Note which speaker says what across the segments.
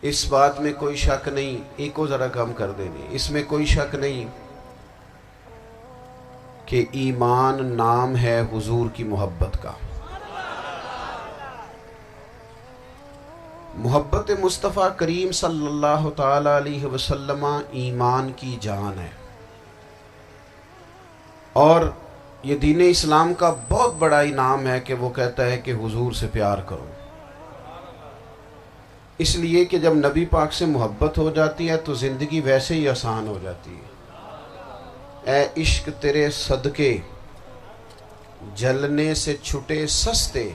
Speaker 1: اس بات میں کوئی شک نہیں، ایک ذرا کم کر دینی، اس میں کوئی شک نہیں کہ ایمان نام ہے حضور کی محبت کا۔ محبت مصطفیٰ کریم صلی اللہ تعالی علیہ وسلم ایمان کی جان ہے، اور یہ دین اسلام کا بہت بڑا انعام ہے کہ وہ کہتا ہے کہ حضور سے پیار کرو، اس لیے کہ جب نبی پاک سے محبت ہو جاتی ہے تو زندگی ویسے ہی آسان ہو جاتی ہے۔ اے عشق تیرے صدقے جلنے سے چھٹے سستے،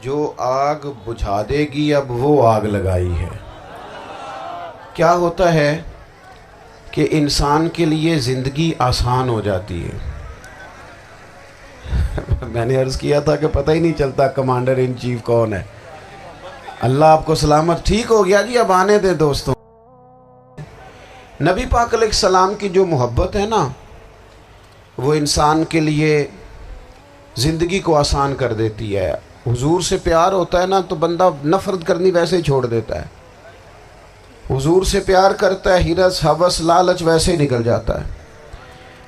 Speaker 1: جو آگ بجھا دے گی اب وہ آگ لگائی ہے۔ کیا ہوتا ہے کہ انسان کے لیے زندگی آسان ہو جاتی ہے۔ میں نے عرض کیا تھا کہ پتہ ہی نہیں چلتا کمانڈر ان چیف کون ہے۔ اللہ آپ کو سلامت، ٹھیک ہو گیا جی، اب آنے دیں دوستوں۔ نبی پاک علیہ السلام کی جو محبت ہے نا، وہ انسان کے لیے زندگی کو آسان کر دیتی ہے۔ حضور سے پیار ہوتا ہے نا تو بندہ نفرت کرنی ویسے ہی چھوڑ دیتا ہے۔ حضور سے پیار کرتا ہے، ہرس ہوس لالچ ویسے ہی نکل جاتا ہے۔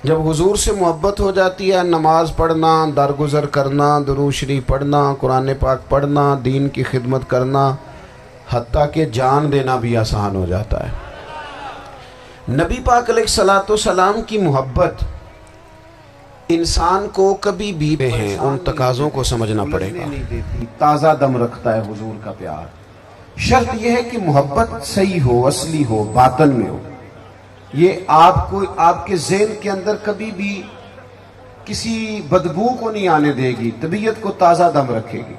Speaker 1: جب حضور سے محبت ہو جاتی ہے، نماز پڑھنا، درگزر کرنا، درود شریف پڑھنا، قرآن پاک پڑھنا، دین کی خدمت کرنا، حتیٰ کہ جان دینا بھی آسان ہو جاتا ہے۔ نبی پاک علیہ السلام کی محبت انسان کو کبھی بھی ہیں ان تقاضوں کو سمجھنا پڑے گا۔ تازہ دم رکھتا ہے حضور کا پیار۔ شرط یہ ہے کہ محبت صحیح ہو، اصلی ہو، باطن میں ہو۔ یہ آپ کے ذہن کے اندر کبھی بھی کسی بدبو کو نہیں آنے دے گی، طبیعت کو تازہ دم رکھے گی،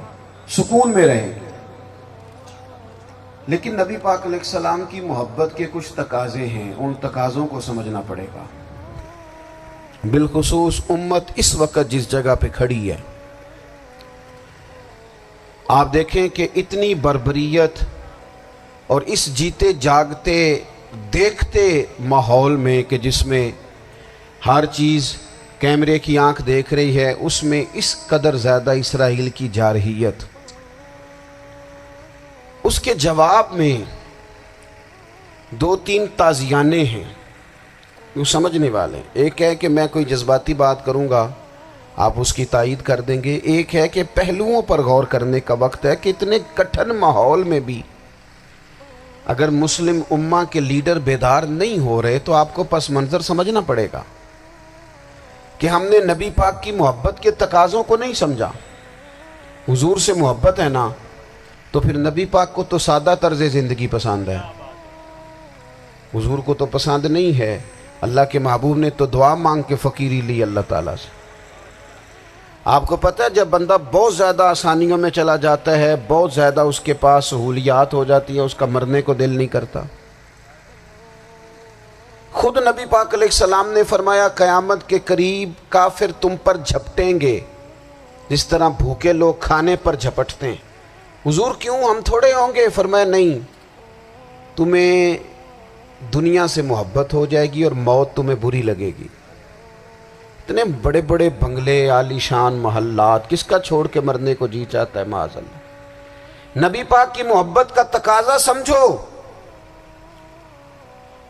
Speaker 1: سکون میں رہے گی۔ لیکن نبی پاک علیہ السلام کی محبت کے کچھ تقاضے ہیں، ان تقاضوں کو سمجھنا پڑے گا۔ بالخصوص امت اس وقت جس جگہ پہ کھڑی ہے، آپ دیکھیں کہ اتنی بربریت اور اس جیتے جاگتے دیکھتے ماحول میں کہ جس میں ہر چیز کیمرے کی آنکھ دیکھ رہی ہے، اس میں اس قدر زیادہ اسرائیل کی جارحیت، اس کے جواب میں دو تین تازیانے ہیں وہ سمجھنے والے ہیں۔ ایک ہے کہ میں کوئی جذباتی بات کروں گا، آپ اس کی تائید کر دیں گے۔ ایک ہے کہ پہلوؤں پر غور کرنے کا وقت ہے کہ اتنے کٹھن ماحول میں بھی اگر مسلم امہ کے لیڈر بیدار نہیں ہو رہے تو آپ کو پس منظر سمجھنا پڑے گا کہ ہم نے نبی پاک کی محبت کے تقاضوں کو نہیں سمجھا۔ حضور سے محبت ہے نا تو پھر نبی پاک کو تو سادہ طرز زندگی پسند ہے، حضور کو تو پسند نہیں ہے۔ اللہ کے محبوب نے تو دعا مانگ کے فقیری لی اللہ تعالیٰ سے۔ آپ کو پتہ ہے جب بندہ بہت زیادہ آسانیوں میں چلا جاتا ہے، بہت زیادہ اس کے پاس سہولیات ہو جاتی ہے، اس کا مرنے کو دل نہیں کرتا۔ خود نبی پاک علیہ السلام نے فرمایا قیامت کے قریب کافر تم پر جھپٹیں گے جس طرح بھوکے لوگ کھانے پر جھپٹتے ہیں۔ حضور کیوں، ہم تھوڑے ہوں گے؟ فرمایا نہیں، تمہیں دنیا سے محبت ہو جائے گی اور موت تمہیں بری لگے گی۔ اتنے بڑے بڑے بنگلے، عالی شان محلات، کس کا چھوڑ کے مرنے کو جی چاہتا ہے معاذ اللہ۔ نبی پاک کی محبت کا تقاضا سمجھو،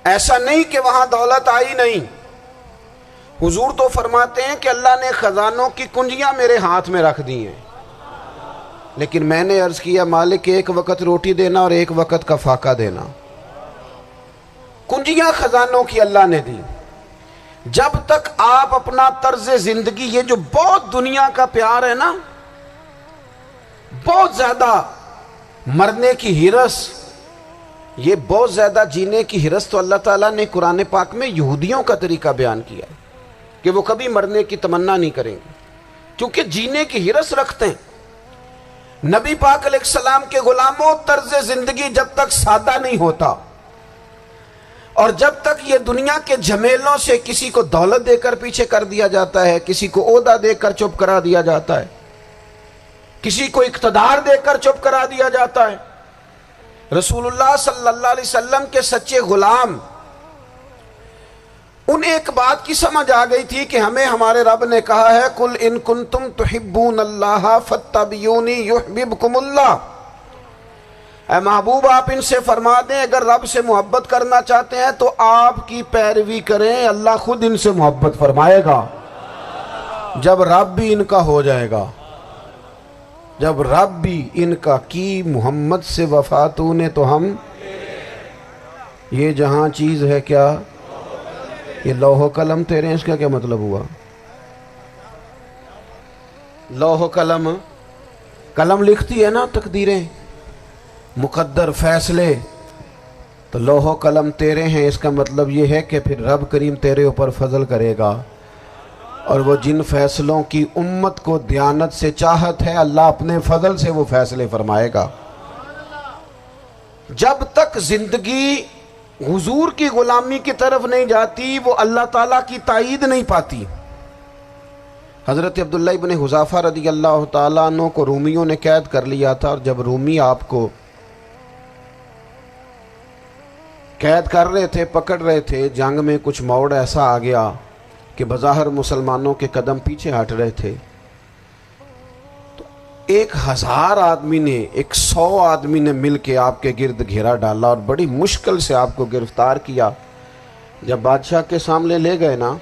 Speaker 1: ایسا نہیں کہ وہاں دولت آئی نہیں۔ حضور تو فرماتے ہیں کہ اللہ نے خزانوں کی کنجیاں میرے ہاتھ میں رکھ دی ہیں، لیکن میں نے عرض کیا مالک ایک وقت روٹی دینا اور ایک وقت کا فاقہ دینا۔ کنجیاں خزانوں کی اللہ نے دی۔ جب تک آپ اپنا طرز زندگی، یہ جو بہت دنیا کا پیار ہے نا، بہت زیادہ مرنے کی ہرس، یہ بہت زیادہ جینے کی ہرس تو اللہ تعالیٰ نے قرآن پاک میں یہودیوں کا طریقہ بیان کیا کہ وہ کبھی مرنے کی تمنا نہیں کریں گے کیونکہ جینے کی ہرس رکھتے ہیں۔ نبی پاک علیہ السلام کے غلاموں، طرز زندگی جب تک سادہ نہیں ہوتا اور جب تک یہ دنیا کے جھمیلوں سے کسی کو دولت دے کر پیچھے کر دیا جاتا ہے، کسی کو عہدہ دے کر چپ کرا دیا جاتا ہے، کسی کو اقتدار دے کر چپ کرا دیا جاتا ہے، رسول اللہ صلی اللہ علیہ وسلم کے سچے غلام انہیں ایک بات کی سمجھ آ گئی تھی کہ ہمیں ہمارے رب نے کہا ہے قُلْ إِن كُنْتُمْ تُحِبُّونَ اللَّهَ فَاتَّبِعُونِي يُحْبِبْكُمُ اللَّهُ۔ اے محبوب آپ ان سے فرما دیں اگر رب سے محبت کرنا چاہتے ہیں تو آپ کی پیروی کریں، اللہ خود ان سے محبت فرمائے گا جب رب بھی ان کا ہو جائے گا، جب رب بھی ان کا کی محمد سے وفا تو نے تو ہم، یہ جہاں چیز ہے کیا، یہ لوح و قلم تیرے ہیں، اس کا کیا مطلب ہوا؟ لوح و قلم، قلم لکھتی ہے نا تقدیریں، مقدر فیصلے، تو لوح و قلم تیرے ہیں، اس کا مطلب یہ ہے کہ پھر رب کریم تیرے اوپر فضل کرے گا، اور وہ جن فیصلوں کی امت کو دیانت سے چاہت ہے اللہ اپنے فضل سے وہ فیصلے فرمائے گا۔ جب تک زندگی حضور کی غلامی کی طرف نہیں جاتی وہ اللہ تعالیٰ کی تائید نہیں پاتی۔ حضرت عبداللہ ابن حذافہ رضی اللہ تعالیٰ عنہ کو رومیوں نے قید کر لیا تھا، اور جب رومی آپ کو قید کر رہے تھے، پکڑ رہے تھے، جنگ میں کچھ موڑ ایسا آ گیا کہ بظاہر مسلمانوں کے قدم پیچھے ہٹ رہے تھے، تو 1000 آدمی نے 100 آدمی نے مل کے آپ کے گرد گھیرا ڈالا اور بڑی مشکل سے آپ کو گرفتار کیا۔ جب بادشاہ کے سامنے لے گئے نا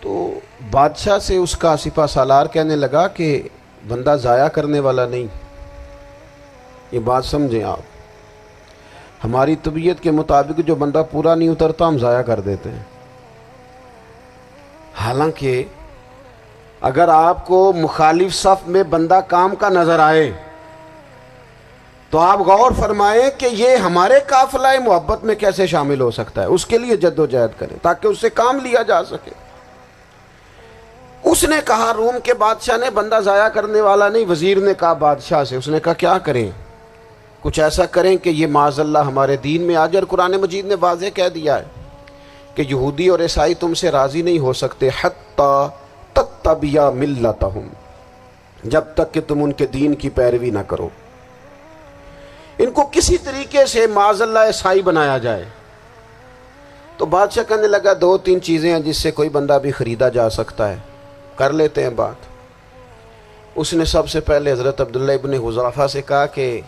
Speaker 1: تو بادشاہ سے اس کا سپہ سالار کہنے لگا کہ بندہ ضائع کرنے والا نہیں، یہ بات سمجھیں آپ، ہماری طبیعت کے مطابق جو بندہ پورا نہیں اترتا ہم ضائع کر دیتے ہیں، حالانکہ اگر آپ کو مخالف صف میں بندہ کام کا نظر آئے تو آپ غور فرمائیں کہ یہ ہمارے قافلہ محبت میں کیسے شامل ہو سکتا ہے، اس کے لیے جد و جہد کریں تاکہ اس سے کام لیا جا سکے۔ اس نے کہا، روم کے بادشاہ نے، بندہ ضائع کرنے والا نہیں۔ وزیر نے کہا بادشاہ سے، اس نے کہا کیا کریں؟ کچھ ایسا کریں کہ یہ معاذ اللہ ہمارے دین میں آ جائے، اور قرآن مجید نے واضح کہہ دیا ہے کہ یہودی اور عیسائی تم سے راضی نہیں ہو سکتے حتی تتبع ملتہم، جب تک کہ تم ان کے دین کی پیروی نہ کرو، ان کو کسی طریقے سے معاذ اللہ عیسائی بنایا جائے۔ تو بادشاہ کہنے لگا 2-3 چیزیں ہیں جس سے کوئی بندہ بھی خریدا جا سکتا ہے، کر لیتے ہیں بات۔ اس نے سب سے پہلے حضرت عبداللہ ابن حذافہ سے کہا کہ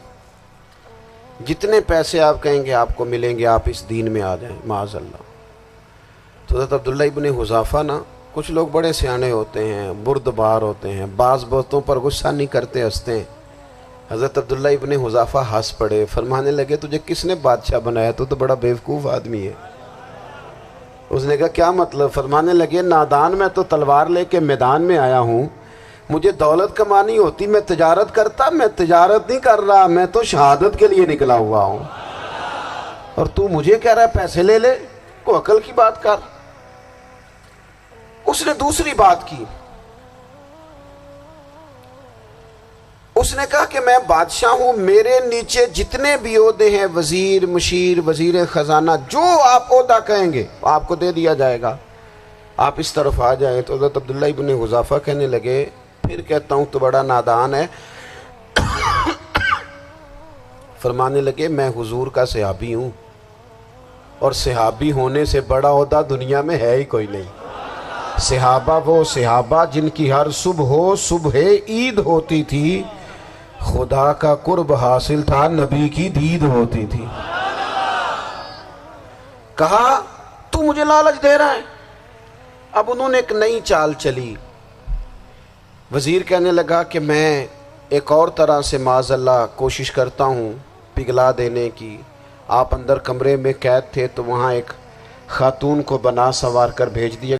Speaker 1: جتنے پیسے آپ کہیں گے آپ کو ملیں گے، آپ اس دین میں آ جائیں معاذ اللہ۔ تو حضرت عبداللہ ابن حذافہ نا، کچھ لوگ بڑے سیانے ہوتے ہیں، بردبار ہوتے ہیں، بعض باتوں پر غصہ نہیں کرتے، ہنستے ہیں۔ حضرت عبداللہ ابن حذافہ ہنس پڑے، فرمانے لگے تجھے کس نے بادشاہ بنایا؟ تو بڑا بیوقوف آدمی ہے۔ اس نے کہا کیا مطلب؟ فرمانے لگے نادان، میں تو تلوار لے کے میدان میں آیا ہوں، مجھے دولت کمانی ہوتی میں تجارت کرتا، میں تجارت نہیں کر رہا، میں تو شہادت کے لیے نکلا ہوا ہوں، اور تو مجھے کہہ رہا ہے پیسے لے لے، کو عقل کی بات کر۔ اس نے دوسری بات کی، اس نے کہا کہ میں بادشاہ ہوں، میرے نیچے جتنے بھی عہدے ہیں، وزیر، مشیر، وزیر خزانہ، جو آپ عہدہ کہیں گے آپ کو دے دیا جائے گا، آپ اس طرف آ جائیں۔ تو حضرت عبداللہ ابن حذافہ کہنے لگے پھر کہتا ہوں تو بڑا نادان ہے۔ فرمانے لگے میں حضور کا صحابی ہوں، اور صحابی ہونے سے بڑا عہدہ دنیا میں ہے ہی کوئی نہیں۔ صحابہ وہ صحابہ جن کی ہر صبح عید ہوتی تھی، خدا کا قرب حاصل تھا، نبی کی دید ہوتی تھی۔ کہا تو مجھے لالچ دے رہا ہے؟ اب انہوں نے ایک نئی چال چلی۔ وزیر کہنے لگا کہ میں ایک اور طرح سے معاذ اللہ کوشش کرتا ہوں پگھلا دینے کی۔ آپ اندر کمرے میں قید تھے تو وہاں ایک خاتون کو بنا سنوار کر بھیج دیا۔